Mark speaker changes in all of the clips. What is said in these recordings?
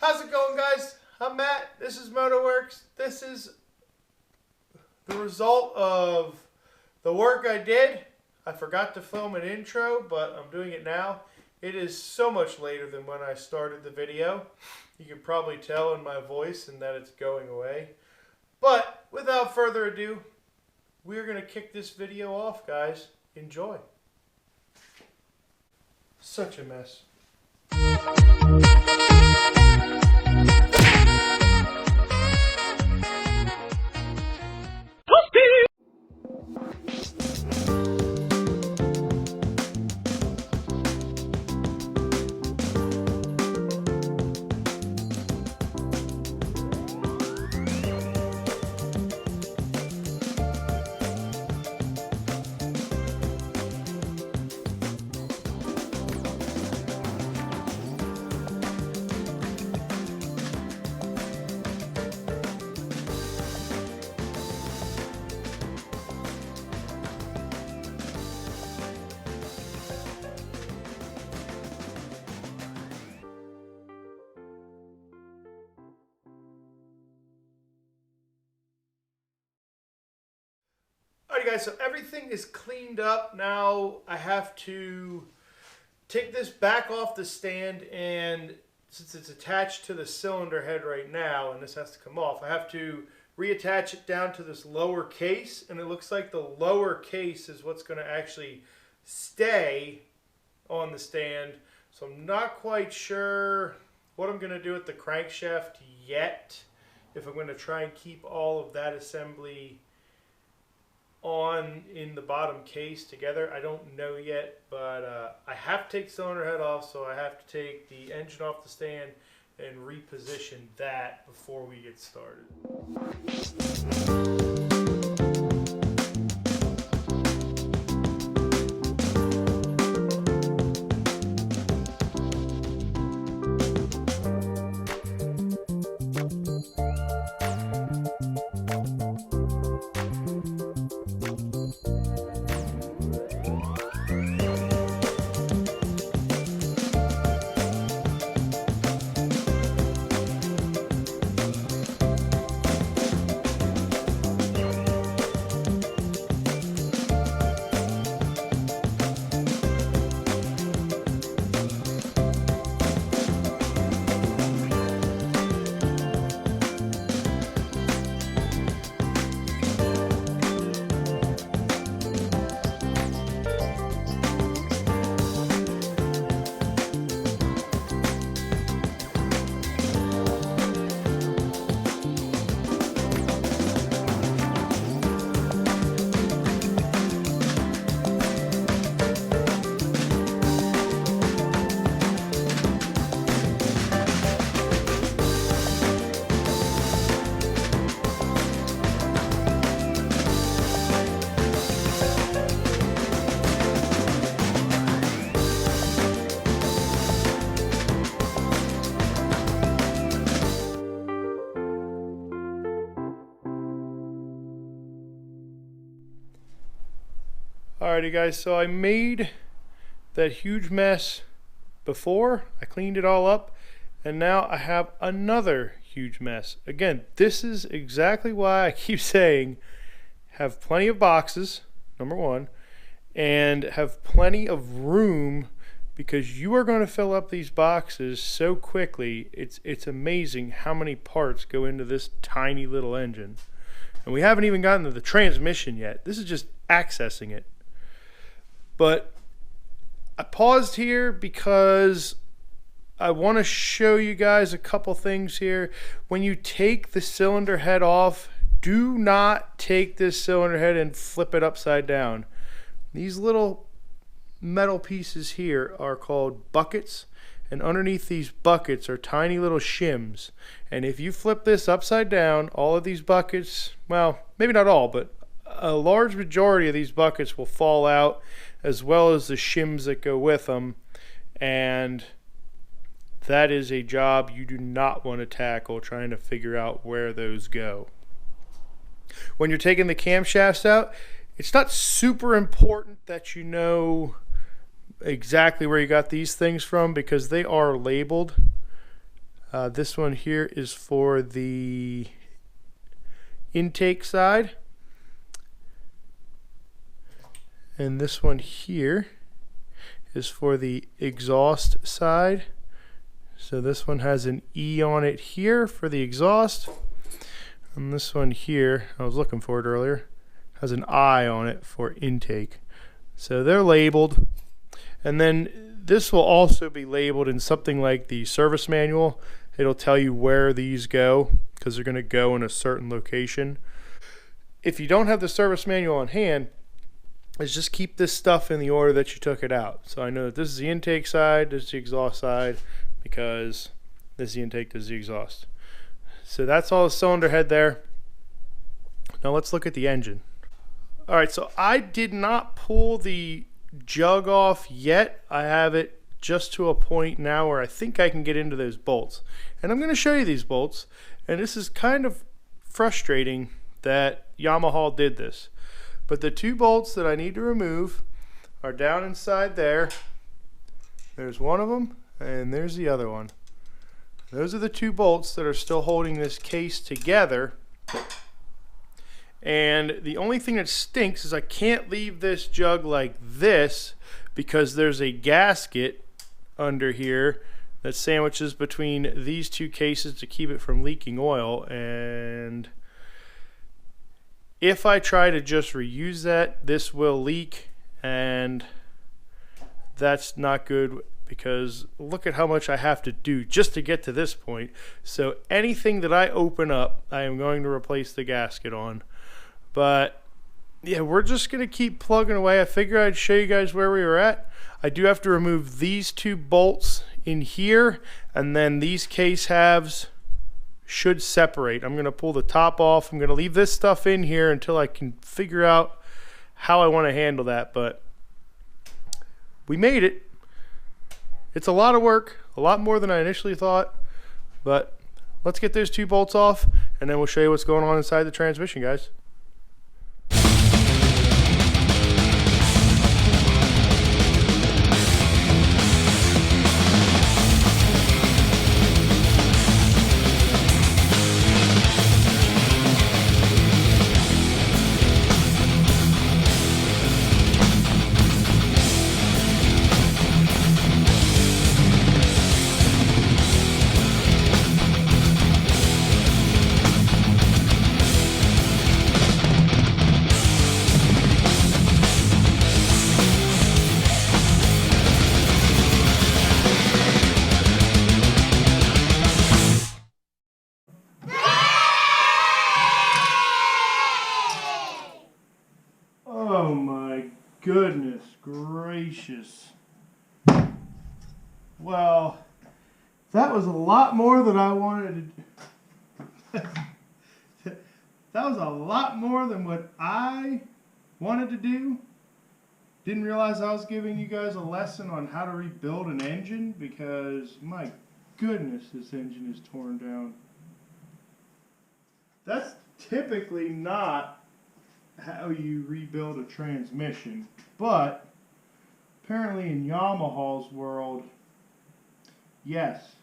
Speaker 1: How's it going, guys? I'm Matt. This is MotoWorx. This is the result of the work I did. I forgot to film an intro, but I'm doing it now. It is so much later than when I started the video. You can probably tell in my voice and that it's going away. But without further ado, we're going to kick this video off, guys. Enjoy. Such a mess. Alright guys, so everything is cleaned up. Now I have to take this back off the stand, and since it's attached to the cylinder head right now and this has to come off, I have to reattach it down to this lower case, and it looks like the lower case is what's going to actually stay on the stand. So I'm not quite sure what I'm going to do with the crankshaft yet, if I'm going to try and keep all of that assembly on in the bottom case together. I don't know yet, but I have to take cylinder head off, so I have to take the engine off the stand and reposition that before we get started. Alrighty guys, so I made that huge mess before. I cleaned it all up, and now I have another huge mess. Again, this is exactly why I keep saying have plenty of boxes, number one, and have plenty of room, because you are going to fill up these boxes so quickly. It's amazing how many parts go into this tiny little engine. And we haven't even gotten to the transmission yet. This is just accessing it. But I paused here because I want to show you guys a couple things here. When you take the cylinder head off, do not take this cylinder head and flip it upside down. These little metal pieces here are called buckets, and underneath these buckets are tiny little shims. And if you flip this upside down, all of these buckets, well, maybe not all, but a large majority of these buckets will fall out, as well as the shims that go with them, and that is a job you do not want to tackle, trying to figure out where those go. When you're taking the camshafts out, it's not super important that you know exactly where you got these things from, because they are labeled. This one here is for the intake side, and this one here is for the exhaust side. So this one has an E on it here for the exhaust, and this one here, I was looking for it earlier, has an I on it for intake. So they're labeled, and then this will also be labeled in something like the service manual. It'll tell you where these go because they're going to go in a certain location. If you don't have the service manual on hand, is just keep this stuff in the order that you took it out. So I know that this is the intake side, this is the exhaust side, because this is the intake, this is the exhaust. So that's all the cylinder head there. Now let's look at the engine. All right, so I did not pull the jug off yet. I have it just to a point now where I think I can get into those bolts. And I'm going to show you these bolts. And this is kind of frustrating that Yamaha did this. But the two bolts that I need to remove are down inside there. There's one of them, and there's the other one. Those are the two bolts that are still holding this case together. And the only thing that stinks is I can't leave this jug like this because there's a gasket under here that sandwiches between these two cases to keep it from leaking oil. And if I try to just reuse that, this will leak, and that's not good because look at how much I have to do just to get to this point. So anything that I open up, I am going to replace the gasket on. But yeah, we're just going to keep plugging away. I figured I'd show you guys where we were at. I do have to remove these two bolts in here, and then these case halves should separate. I'm going to pull the top off. I'm going to leave this stuff in here until I can figure out how I want to handle that. But we made it. It's a lot of work, a lot more than I initially thought. But let's get those two bolts off, and then we'll show you what's going on inside the transmission, guys. Oh my goodness gracious. Well, that was a lot more than I wanted to do. That was a lot more than what I wanted to do. Didn't realize I was giving you guys a lesson on how to rebuild an engine because my goodness, this engine is torn down. That's typically not how you rebuild a transmission, but apparently in Yamaha's world, yes,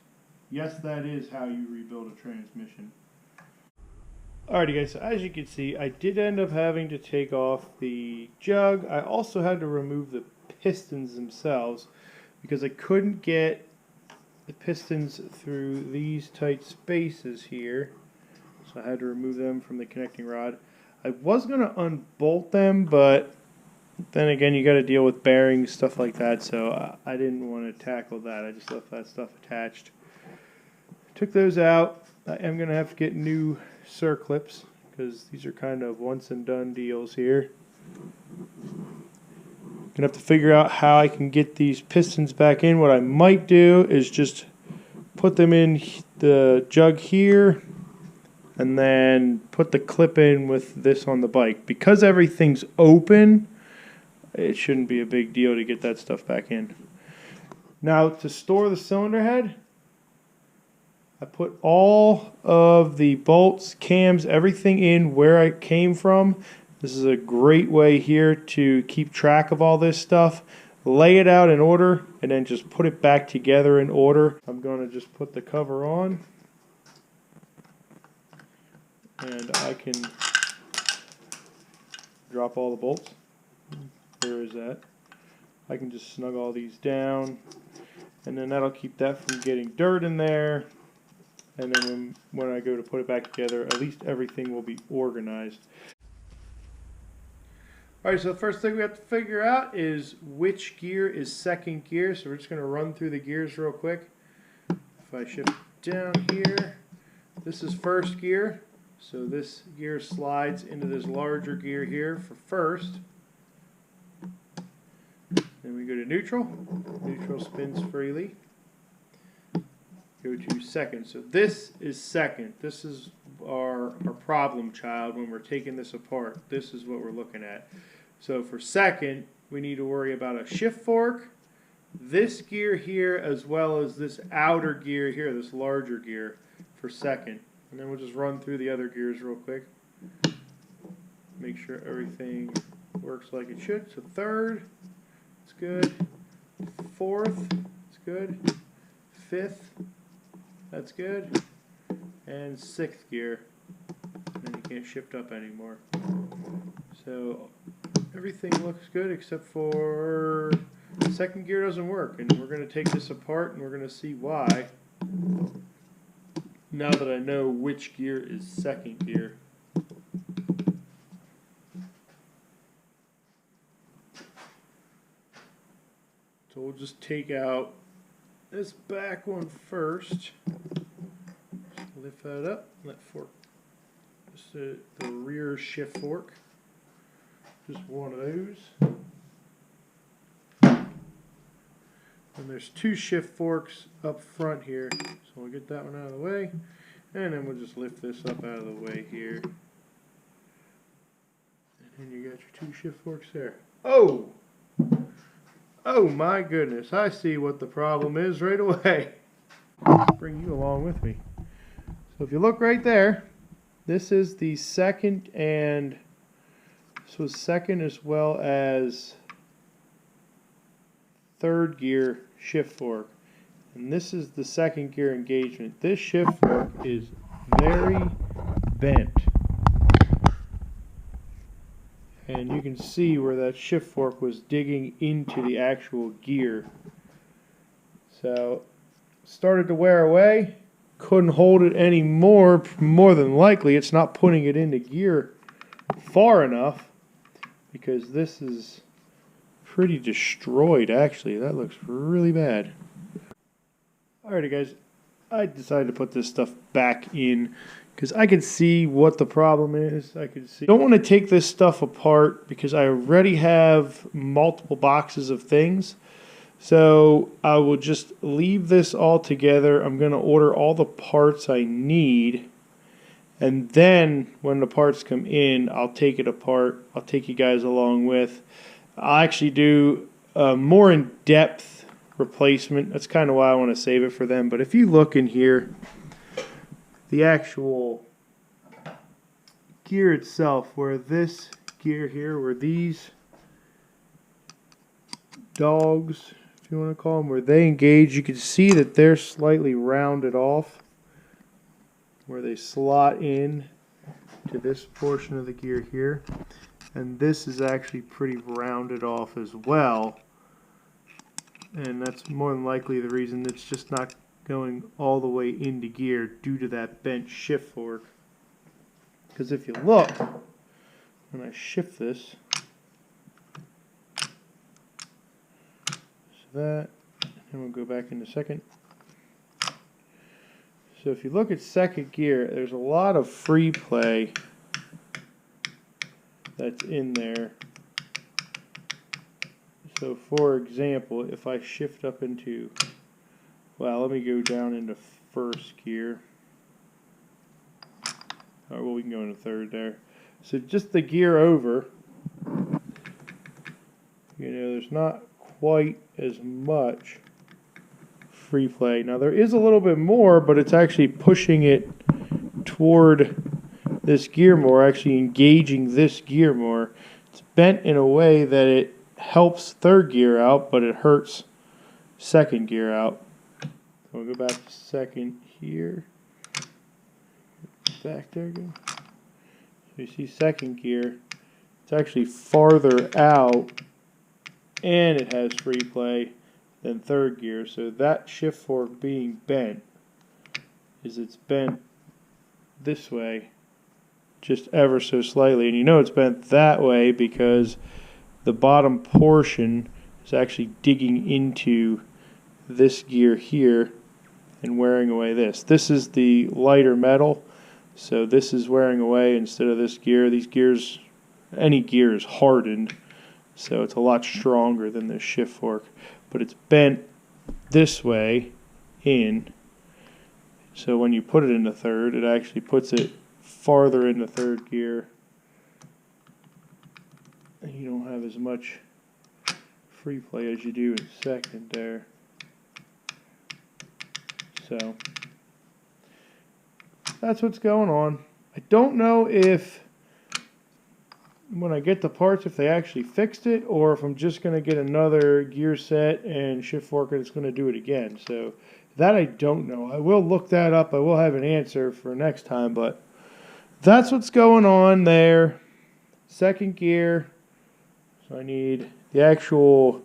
Speaker 1: that is how you rebuild a transmission. Alrighty guys, so as you can see, I did end up having to take off the jug. I also had to remove the pistons themselves because I couldn't get the pistons through these tight spaces here, so I had to remove them from the connecting rod. I was going to unbolt them, but then again, you got to deal with bearings, stuff like that, so I didn't want to tackle that. I just left that stuff attached. Took those out. I am going to have to get new circlips because these are kind of once and done deals here. Going to have to figure out how I can get these pistons back in. What I might do is just put them in the jug here and then put the clip in with this on the bike. Because everything's open, it shouldn't be a big deal to get that stuff back in. Now, to store the cylinder head, I put all of the bolts, cams, everything in where I came from. This is a great way here to keep track of all this stuff. lay it out in order, and then just put it back together in order. I'm going to just put the cover on, and I can drop all the bolts. Where is that? I can just snug all these down, and then that'll keep that from getting dirt in there. And then when I go to put it back together, at least everything will be organized. Alright, so the first thing we have to figure out is which gear is second gear. So we're just going to run through the gears real quick. If I shift down here, this is first gear. So this gear slides into this larger gear here for first. Then we go to neutral. Neutral spins freely. Go to second. So this is second. This is our problem child when we're taking this apart. This is what we're looking at. So for second, we need to worry about a shift fork, this gear here, as well as this outer gear here, this larger gear for second. And then we'll just run through the other gears real quick. Make sure everything works like it should. So third, it's good. Fourth, it's good. Fifth, that's good. And sixth gear. And then you can't shift up anymore. So everything looks good except for the second gear doesn't work. And we're going to take this apart and we're going to see why. Now that I know which gear is second gear. So we'll just take out this back one first. Just lift that up, let fork. Just the rear shift fork. Just one of those. And there's two shift forks up front here. So we'll get that one out of the way. And then we'll just lift this up out of the way here. And then you got your two shift forks there. Oh! Oh my goodness, I see what the problem is right away. Bring you along with me. So if you look right there, this is the second and so second as well as third gear shift fork. And this is the second gear engagement. This shift fork is very bent. And you can see where that shift fork was digging into the actual gear. So started to wear away. Couldn't hold it anymore. More than likely it's not putting it into gear far enough, because this is pretty destroyed actually. That looks really bad. Alrighty guys, I decided to put this stuff back in because I could see what the problem is. I don't want to take this stuff apart because I already have multiple boxes of things. So I will just leave this all together. I'm going to order all the parts I need. And then when the parts come in, I'll take it apart. I'll take you guys along with. I'll actually do a more in-depth replacement. That's kind of why I want to save it for them. But if you look in here, the actual gear itself, where this gear here, where these dogs, if you want to call them, where they engage, you can see that they're slightly rounded off, where they slot in to this portion of the gear here. And this is actually pretty rounded off as well. And that's more than likely the reason it's just not going all the way into gear due to that bent shift fork. Because if you look, when I shift this, so that, and we'll go back into second. So if you look at second gear, there's a lot of free play that's in there. So for example, if I shift up into, well, let me go down into first gear. Or well, we can go into third there. So just the gear over, you know, there's not quite as much free play. Now there is a little bit more, but it's actually pushing it toward this gear more, actually engaging this gear more. It's bent in a way that it helps third gear out, but it hurts second gear out. So we'll go back to second here. Back there again. So you see second gear, it's actually farther out and it has free play than third gear. So that shift fork being bent is it's bent this way just ever so slightly, and you know it's bent that way because the bottom portion is actually digging into this gear here and wearing away this. This is the lighter metal, so this is wearing away instead of this gear. These gears, any gear is hardened, so it's a lot stronger than this shift fork, but it's bent this way in, so when you put it into third, it actually puts it farther into third gear. And you don't have as much free play as you do in second there. So that's what's going on. I don't know if when I get the parts if they actually fixed it or if I'm just going to get another gear set and shift fork and it's going to do it again. So that I don't know. I will look that up. I will have an answer for next time, but that's what's going on there. Second gear. So I need the actual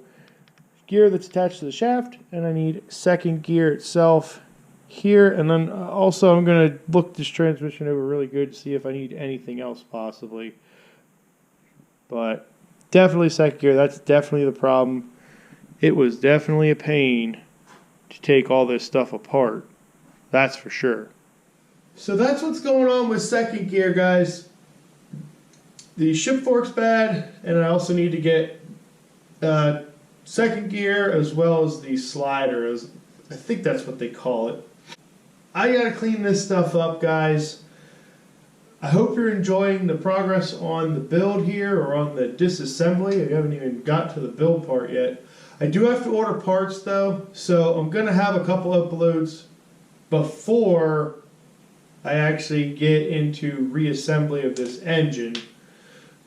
Speaker 1: gear that's attached to the shaft, and I need second gear itself here. And then also I'm going to look this transmission over really good to see if I need anything else possibly. But definitely second gear. That's definitely the problem. It was definitely a pain to take all this stuff apart. That's for sure. So that's what's going on with second gear, guys. The shift fork's bad, and I also need to get second gear as well as the slider. I think that's what they call it. I gotta clean this stuff up, guys. I hope you're enjoying the progress on the build here or on the disassembly. I haven't even got to the build part yet. I do have to order parts though, so I'm gonna have a couple uploads before I actually get into reassembly of this engine.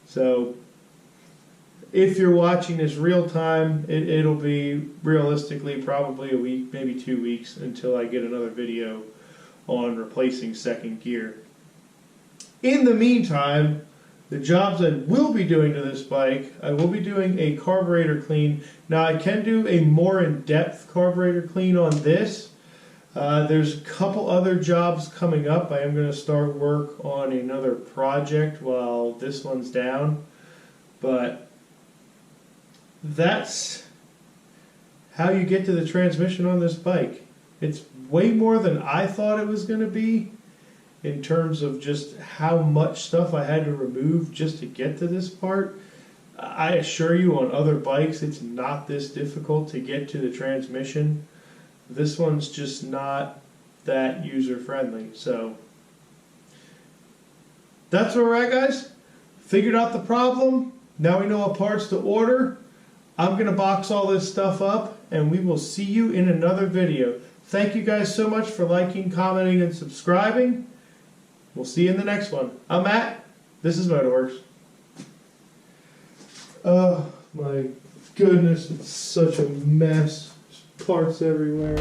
Speaker 1: So if you're watching this real time, it'll be realistically probably a week, maybe 2 weeks until I get another video on replacing second gear. In the meantime, the jobs I will be doing to this bike, I will be doing a carburetor clean. Now I can do a more in-depth carburetor clean on this. There's a couple other jobs coming up. I am going to start work on another project while this one's down. But that's how you get to the transmission on this bike. It's way more than I thought it was going to be in terms of just how much stuff I had to remove just to get to this part. I assure you on other bikes it's not this difficult to get to the transmission. This one's just not that user-friendly. So that's where we're at, guys. Figured out the problem. Now we know what parts to order. I'm going to box all this stuff up, and we will see you in another video. Thank you guys so much for liking, commenting, and subscribing. We'll see you in the next one. I'm Matt. This is MotoWorx. Oh my goodness, it's such a mess. Parts everywhere.